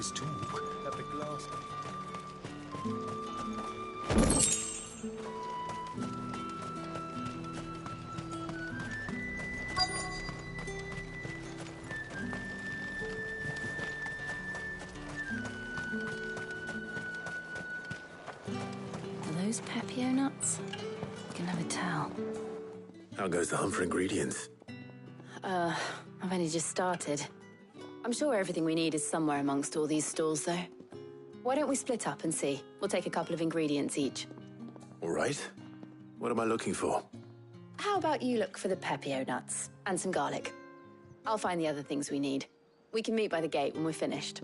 There's talk that the glass... Are those Pepio nuts? You can never tell. How goes the hunt for ingredients? I've only just started. I'm sure everything we need is somewhere amongst all these stalls, though. Why don't we split up and see? We'll take a couple of ingredients each. All right. What am I looking for? How about you look for the Pepio nuts and some garlic? I'll find the other things we need. We can meet by the gate when we're finished.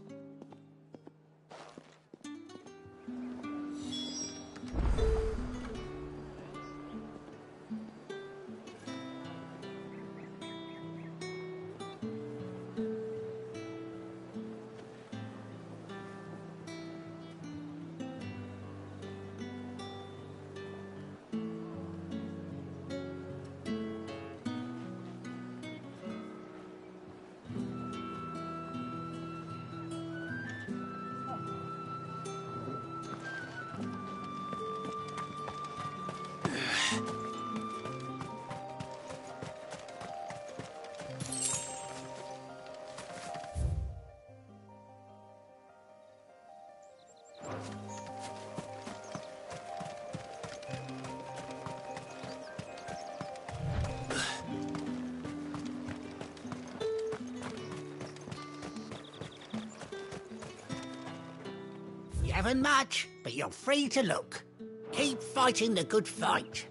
You haven't much, but you're free to look. Keep fighting the good fight.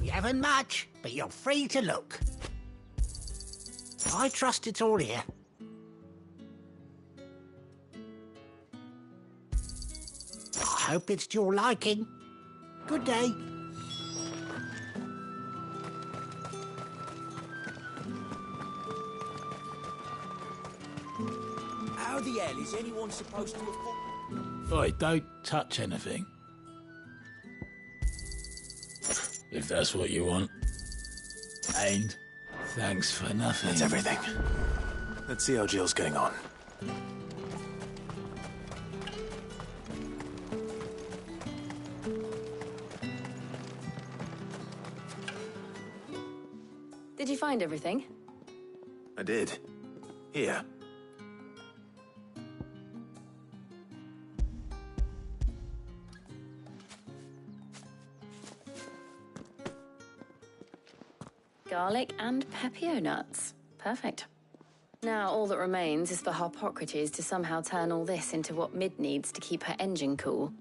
You haven't much, but you're free to look. I trust it's all here. I hope it's to your liking. Good day. How the hell is anyone supposed to have... Oi, don't touch anything. If that's what you want. And thanks for nothing. That's everything. Let's see how Jill's getting on. Did you find everything? I did. Here. Garlic and Pepio nuts. Perfect. Now all that remains is for Harpocrates to somehow turn all this into what Mid needs to keep her engine cool.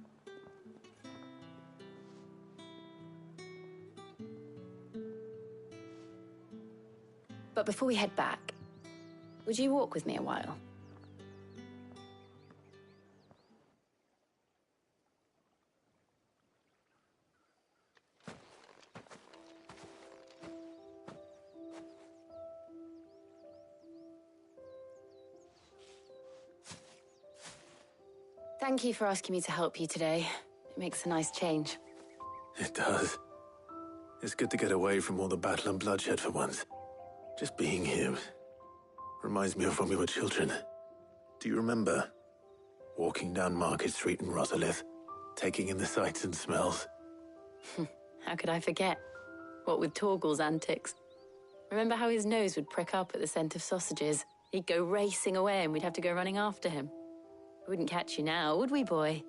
But before we head back, would you walk with me a while? Thank you for asking me to help you today. It makes a nice change. It does. It's good to get away from all the battle and bloodshed for once. Just being here reminds me of when we were children. Do you remember? Walking down Market Street in Rosalith, taking in the sights and smells. How could I forget? What with Torgal's antics. Remember how his nose would prick up at the scent of sausages? He'd go racing away and we'd have to go running after him. We wouldn't catch you now, would we, boy?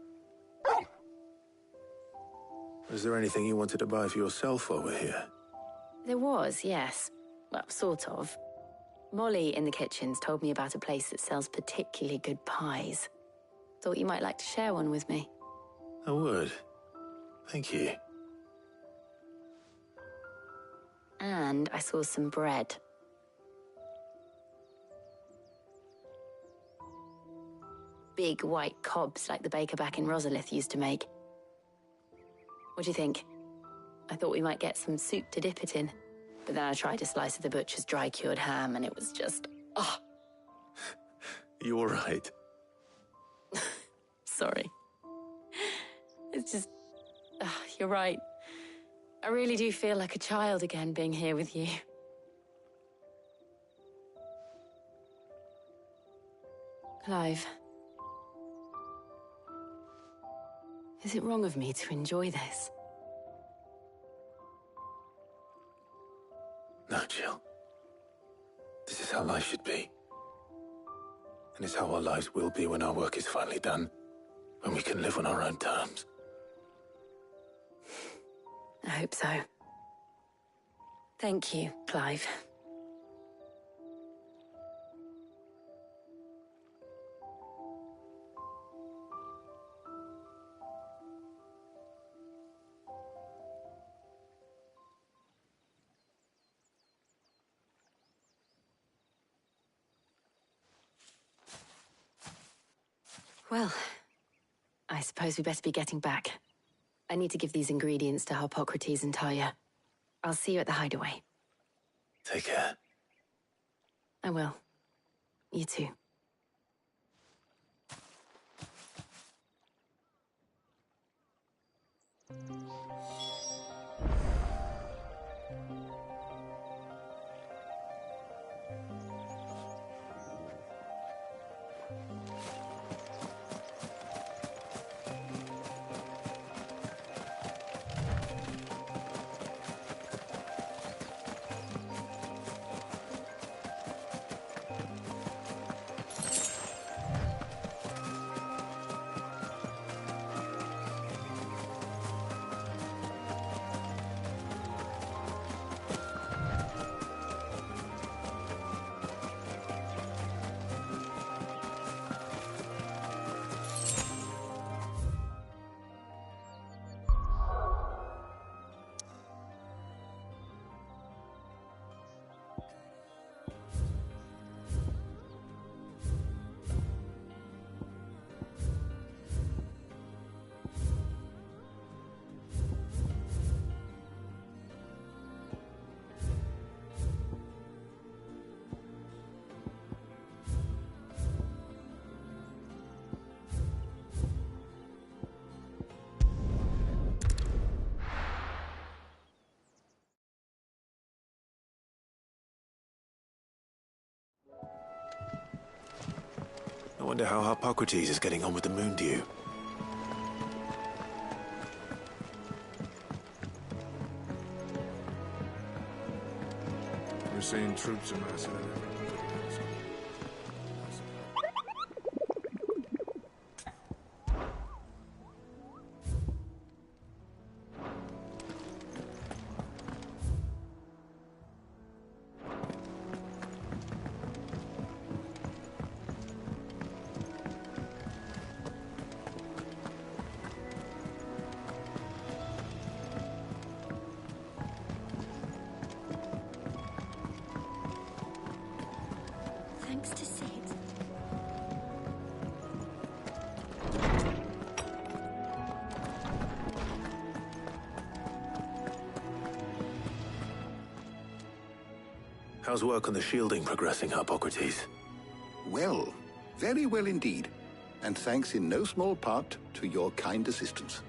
Was there anything you wanted to buy for yourself while we're here? There was, yes. Well, sort of. Molly in the kitchens told me about a place that sells particularly good pies. Thought you might like to share one with me. I would. Thank you. And I saw some bread. Big white cobs like the baker back in Rosalith used to make. What do you think? I thought we might get some soup to dip it in. But then I tried a slice of the butcher's dry-cured ham and it was just... oh. You all right? Sorry. It's just... you're right. I really do feel like a child again being here with you. Clive, Is it wrong of me to enjoy this? No, Jill. This is how life should be. And it's how our lives will be when our work is finally done. When we can live on our own terms. I hope so. Thank you, Clive. Well, I suppose we better be getting back. I need to give these ingredients to Harpocrates and Talia. I'll see you at the hideaway. Take care. I will. You too. I wonder how Harpocrates is getting on with the moon dew. We're seeing troops amassing. Thanks to Sid. How's work on the shielding progressing, Harpocrates? Well, very well indeed. And thanks in no small part to your kind assistance.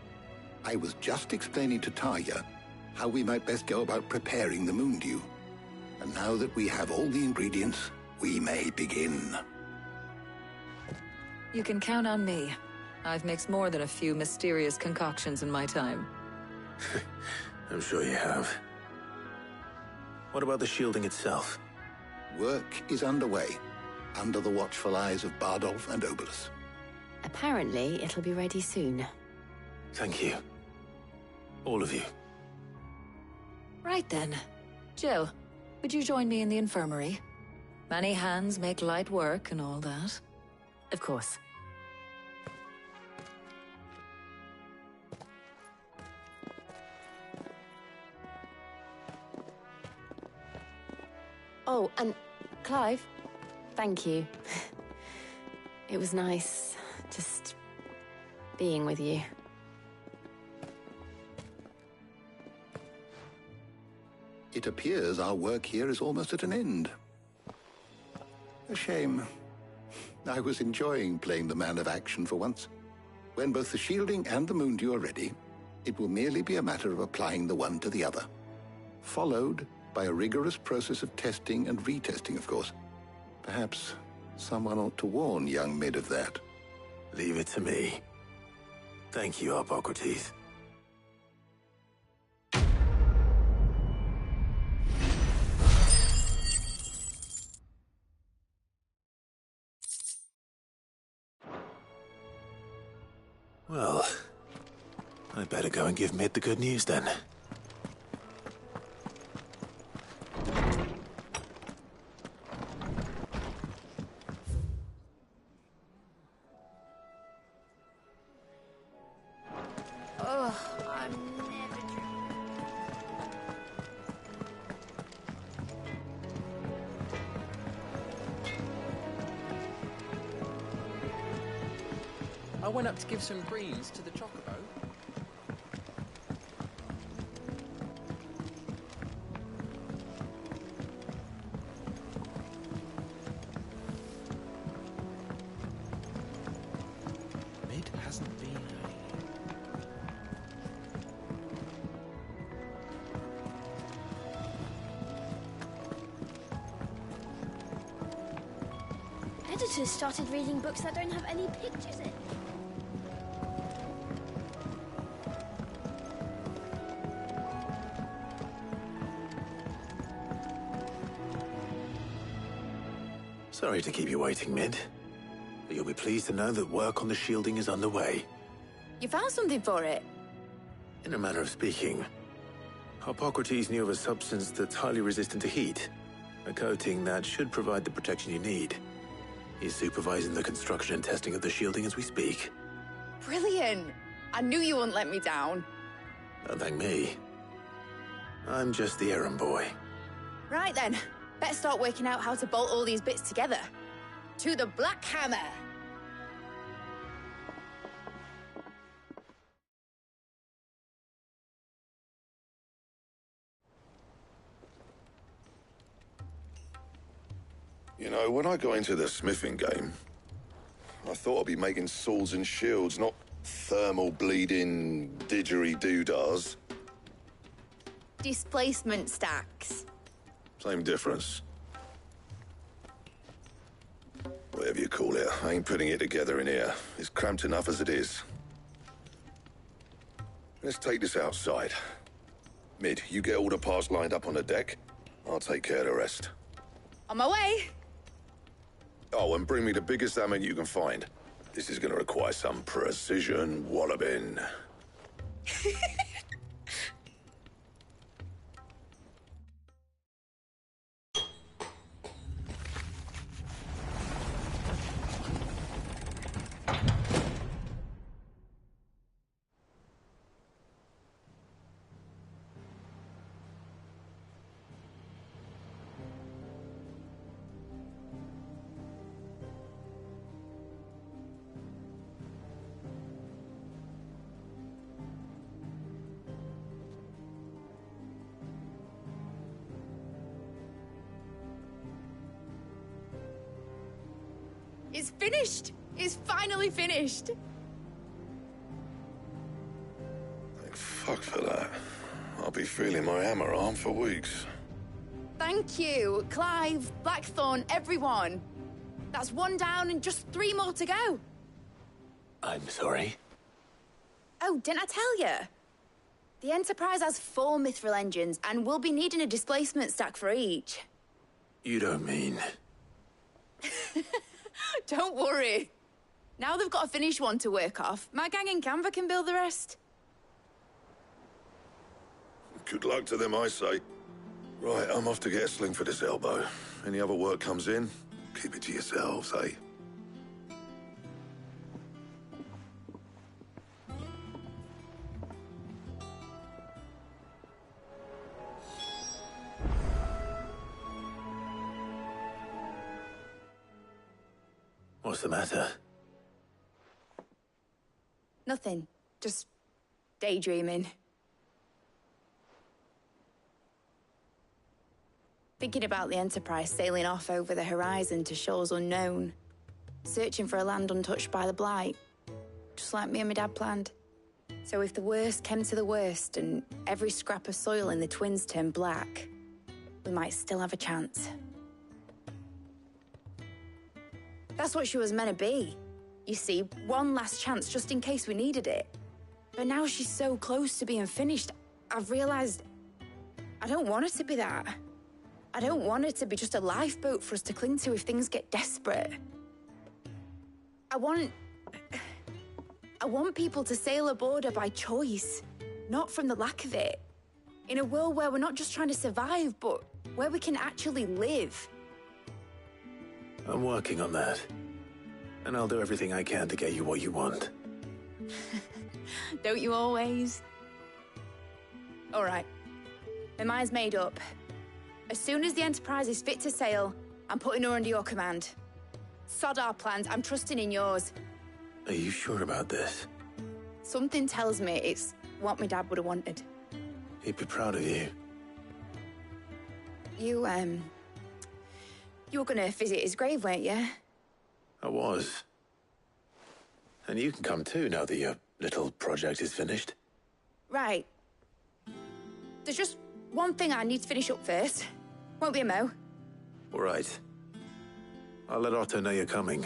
I was just explaining to Talia how we might best go about preparing the moon dew. And now that we have all the ingredients, we may begin. You can count on me. I've mixed more than a few mysterious concoctions in my time. I'm sure you have. What about the shielding itself? Work is underway, under the watchful eyes of Bardolph and Obolus. Apparently, it'll be ready soon. Thank you. All of you. Right then. Jill, would you join me in the infirmary? Many hands make light work and all that. Of course. Oh, and Clive, thank you. It was nice just being with you. It appears our work here is almost at an end. A shame. I was enjoying playing the man of action for once. When both the shielding and the moon dew are ready, it will merely be a matter of applying the one to the other. Followed by a rigorous process of testing and retesting, of course. Perhaps someone ought to warn young Mid of that. Leave it to me. Thank you, Hippocrates. Well, I better go and give Mid the good news then. I went up to give some greens to the chocobo. Mid hasn't been Editors started reading books that don't have any pictures in. Sorry to keep you waiting, Mid. But you'll be pleased to know that work on the shielding is underway. You found something for it? In a manner of speaking, Hippocrates knew of a substance that's highly resistant to heat. A coating that should provide the protection you need. He's supervising the construction and testing of the shielding as we speak. Brilliant! I knew you wouldn't let me down. Don't thank me. I'm just the errand boy. Right then, better start working out how to bolt all these bits together. To the Black Hammer! You know, when I got into the smithing game, I thought I'd be making swords and shields, not thermal bleeding didgeridoo-dahs. Displacement stacks. Same difference. Whatever you call it, I ain't putting it together in here. It's cramped enough as it is. Let's take this outside. Mid, you get all the parts lined up on the deck. I'll take care of the rest. On my way! Oh, and bring me the biggest hammer you can find. This is gonna require some precision walloping. It's finished! It's finally finished! Thank fuck for that. I'll be feeling my hammer arm for weeks. Thank you, Clive, Blackthorn, everyone. That's one down and just 3 more to go. I'm sorry. Oh, didn't I tell you? The Enterprise has 4 mithril engines, and we'll be needing a displacement stack for each. You don't mean... Don't worry. Now they've got a finished one to work off, my gang in Canva can build the rest. Good luck to them, I say. Right, I'm off to get a sling for this elbow. Any other work comes in, keep it to yourselves, eh? What's the matter? Nothing. Just daydreaming. Thinking about the Enterprise sailing off over the horizon to shores unknown. Searching for a land untouched by the Blight. Just like me and my dad planned. So if the worst came to the worst and every scrap of soil in the Twins turned black, we might still have a chance. That's what she was meant to be. You see, one last chance just in case we needed it. But now she's so close to being finished, I've realized I don't want her to be that. I don't want her to be just a lifeboat for us to cling to if things get desperate. I want people to sail aboard her by choice, not from the lack of it. In a world where we're not just trying to survive, but where we can actually live. I'm working on that. And I'll do everything I can to get you what you want. Don't you always? All right. My mind's made up. As soon as the Enterprise is fit to sail, I'm putting her under your command. Sod our plans, I'm trusting in yours. Are you sure about this? Something tells me it's what my dad would have wanted. He'd be proud of you. You were gonna visit his grave, weren't you? I was. And you can come too now that your little project is finished. Right. There's just one thing I need to finish up first. Won't be a mo. All right. I'll let Otto know you're coming.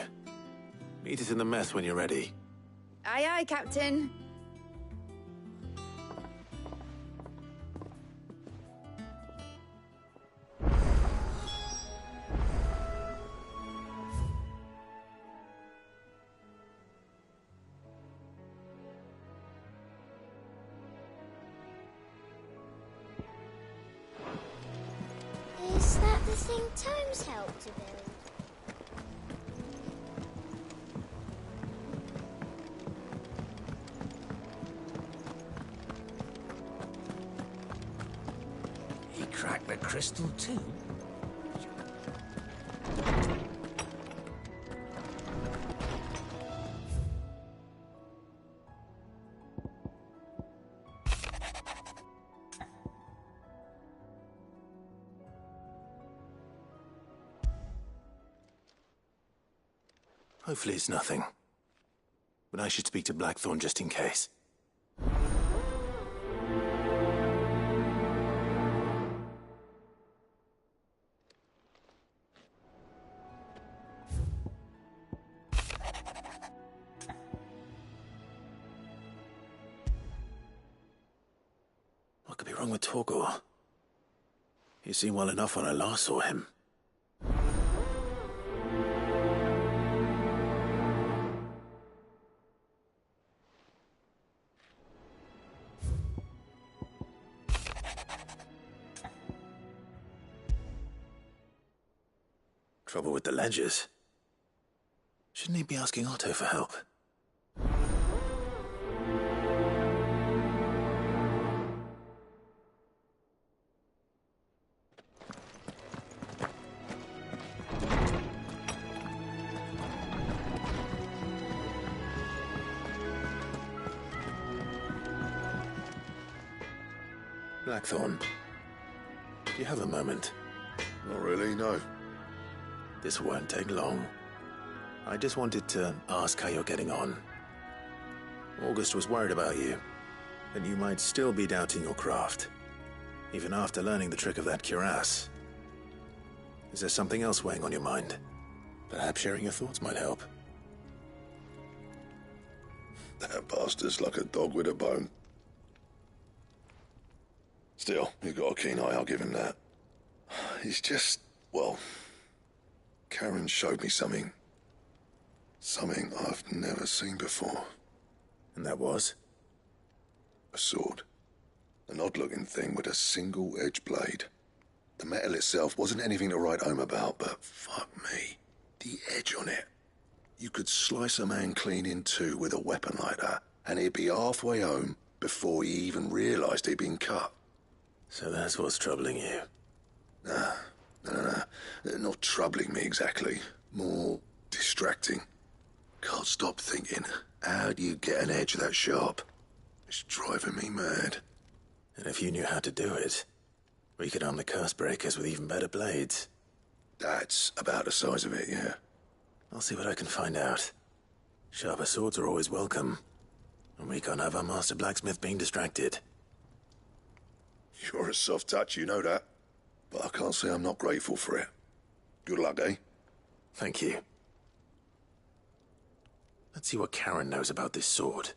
Meet us in the mess when you're ready. Aye, aye, Captain. Is that the thing Tomes helped to build? He cracked the crystal too? Hopefully it's nothing. But I should speak to Blackthorn just in case. What could be wrong with Torgor? He seemed well enough when I last saw him. Trouble with the ledgers. Shouldn't he be asking Otto for help? Blackthorn, do you have a moment? Not really, no. This won't take long. I just wanted to ask how you're getting on. August was worried about you, and you might still be doubting your craft, even after learning the trick of that cuirass. Is there something else weighing on your mind? Perhaps sharing your thoughts might help. That bastard's like a dog with a bone. Still, he's got a keen eye, I'll give him that. He's just, well, Karen showed me something. Something I've never seen before. And that was? A sword. An odd-looking thing with a single-edged blade. The metal itself wasn't anything to write home about, but fuck me. The edge on it. You could slice a man clean in two with a weapon like that, and he'd be halfway home before he even realised he'd been cut. So that's what's troubling you? Nah. Not troubling me exactly. More distracting. Can't stop thinking, how do you get an edge that sharp? It's driving me mad. And if you knew how to do it, we could arm the curse breakers with even better blades. That's about the size of it, yeah. I'll see what I can find out. Sharper swords are always welcome. And we can't have our master blacksmith being distracted. You're a soft touch, you know that. But I can't say I'm not grateful for it. Good luck, eh? Thank you. Let's see what Karen knows about this sword.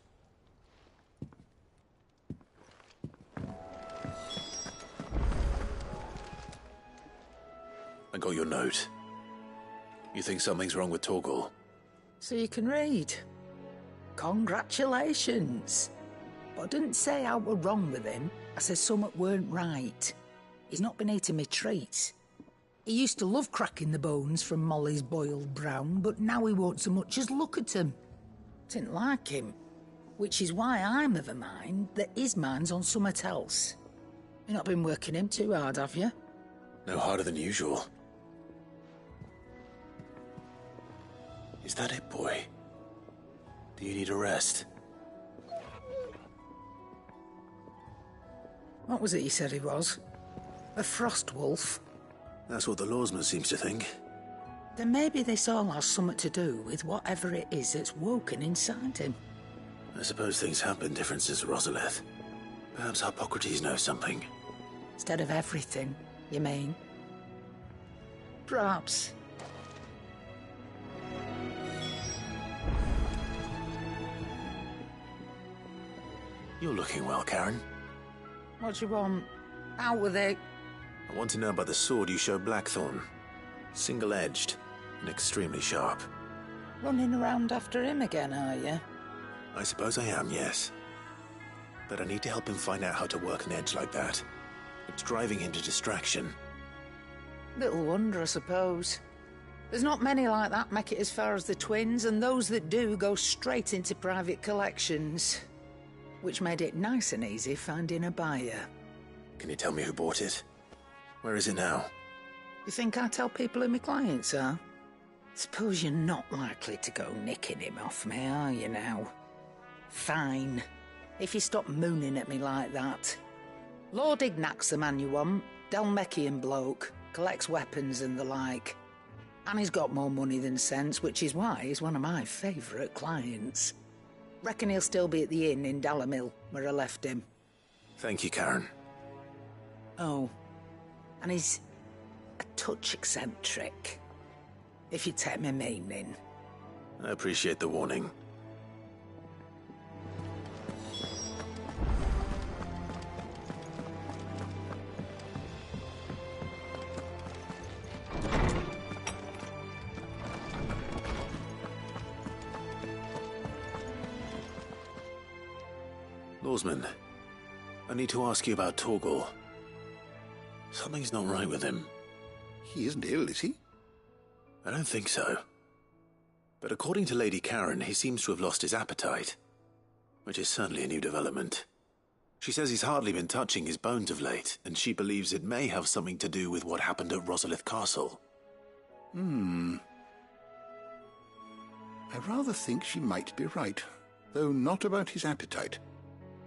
I got your note. You think something's wrong with Torgal? So you can read. Congratulations. But I didn't say I were wrong with him. I said something weren't right. He's not been eating me treats. He used to love cracking the bones from Molly's boiled brown, but now he won't so much as look at 'em. Didn't like him. Which is why I'm of a mind that his mind's on something else. You've not been working him too hard, have you? No harder than usual. Is that it, boy? Do you need a rest? What was it you said he was? A frost wolf? That's what the lawsman seems to think. Then maybe this all has something to do with whatever it is that's woken inside him. I suppose things have been different since Rosalith. Perhaps Hippocrates knows something. Instead of everything, you mean? Perhaps. You're looking well, Karen. What do you want? Out with it. I want to know about the sword you showed Blackthorn. Single-edged and extremely sharp. Running around after him again, are you? I suppose I am, yes. But I need to help him find out how to work an edge like that. It's driving him to distraction. Little wonder, I suppose. There's not many like that make it as far as the twins, and those that do go straight into private collections. Which made it nice and easy finding a buyer. Can you tell me who bought it? Where is it now? You think I tell people who my clients are? Suppose you're not likely to go nicking him off me, are you now? Fine. If you stop mooning at me like that. Lord Ignac's the man you want. Dalmekian bloke. Collects weapons and the like. And he's got more money than sense, which is why he's one of my favourite clients. Reckon he'll still be at the inn in Dalamil, where I left him. Thank you, Karen. Oh. And he's a touch eccentric. If you take my meaning. I appreciate the warning. Lawsman, I need to ask you about Torgal. Something's not right with him. He isn't ill, is he? I don't think so. But according to Lady Karen, he seems to have lost his appetite, which is certainly a new development. She says he's hardly been touching his bones of late, and she believes it may have something to do with what happened at Rosalith Castle. I rather think she might be right, though not about his appetite.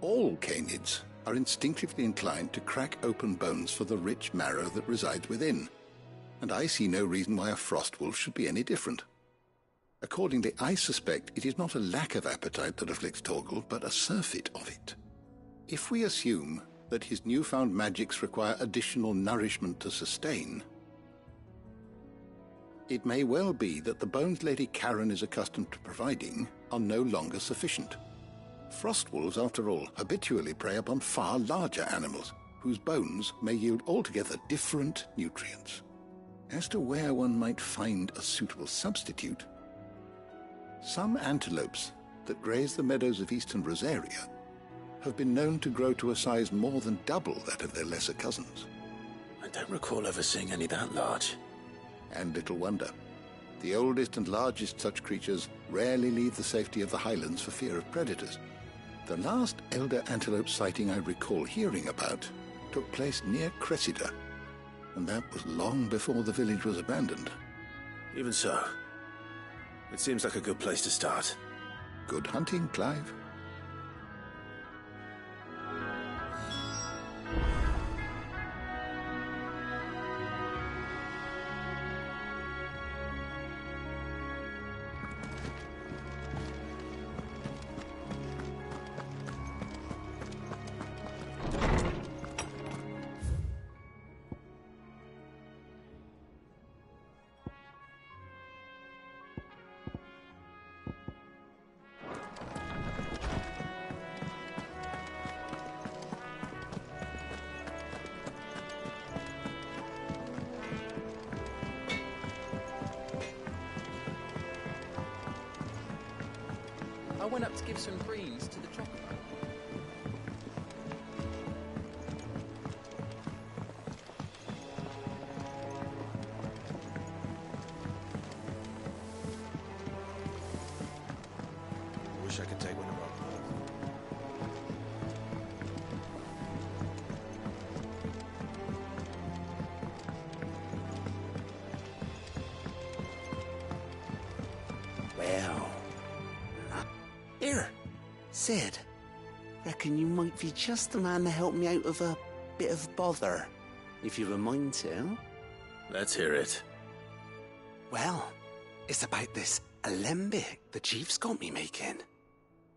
All canids are instinctively inclined to crack open bones for the rich marrow that resides within, and I see no reason why a frost wolf should be any different. Accordingly, I suspect it is not a lack of appetite that afflicts Torgal, but a surfeit of it. If we assume that his newfound magics require additional nourishment to sustain, it may well be that the bones Lady Karen is accustomed to providing are no longer sufficient. Frost wolves, after all, habitually prey upon far larger animals, whose bones may yield altogether different nutrients. As to where one might find a suitable substitute, some antelopes that graze the meadows of eastern Rosaria have been known to grow to a size more than double that of their lesser cousins. I don't recall ever seeing any that large. And little wonder. The oldest and largest such creatures rarely leave the safety of the highlands for fear of predators. The last elder antelope sighting I recall hearing about took place near Cressida, and that was long before the village was abandoned. Even so, it seems like a good place to start. Good hunting, Clive. I went up to give some greens to the chocolate. Wish I could take one of our Well, here, Sid. Reckon you might be just the man to help me out of a bit of bother, if you've a mind to. Let's hear it. Well, it's about this alembic the chief's got me making.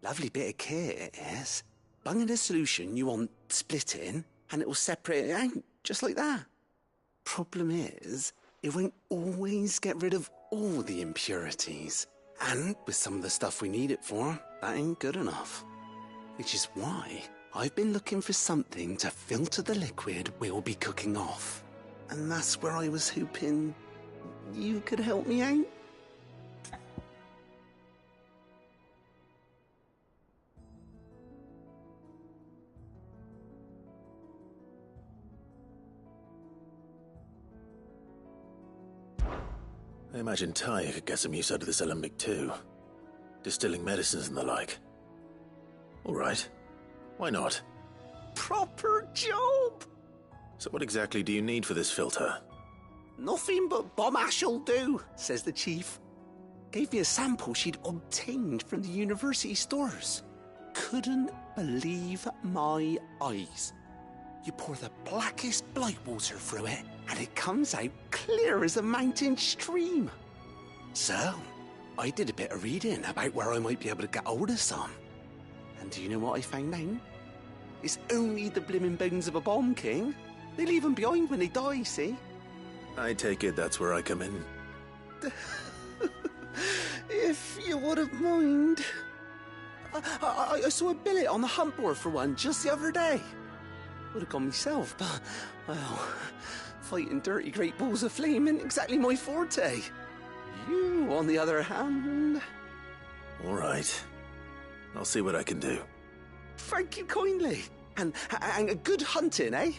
Lovely bit of kit it is. Bung in a solution you want splitting, and it'll separate it out, just like that. Problem is, it won't always get rid of all the impurities. And with some of the stuff we need it for, that ain't good enough. Which is why I've been looking for something to filter the liquid we'll be cooking off. And that's where I was hoping you could help me out. I imagine Ty could get some use out of this alembic too. Distilling medicines and the like. All right. Why not? Proper job! So what exactly do you need for this filter? Nothing but bomb ash'll do, says the chief. Gave me a sample she'd obtained from the university stores. Couldn't believe my eyes. You pour the blackest blight water through it, and it comes out clear as a mountain stream. So, I did a bit of reading about where I might be able to get hold of some. And do you know what I found out? It's only the blimmin' bones of a bomb king. They leave them behind when they die, see? I take it that's where I come in. If you wouldn't mind. I saw a billet on the hunt board for one just the other day. Would have gone myself, but, well, fighting dirty great balls of flame ain't exactly my forte. You, on the other hand... All right. I'll see what I can do. Thank you kindly. And a good hunting, eh?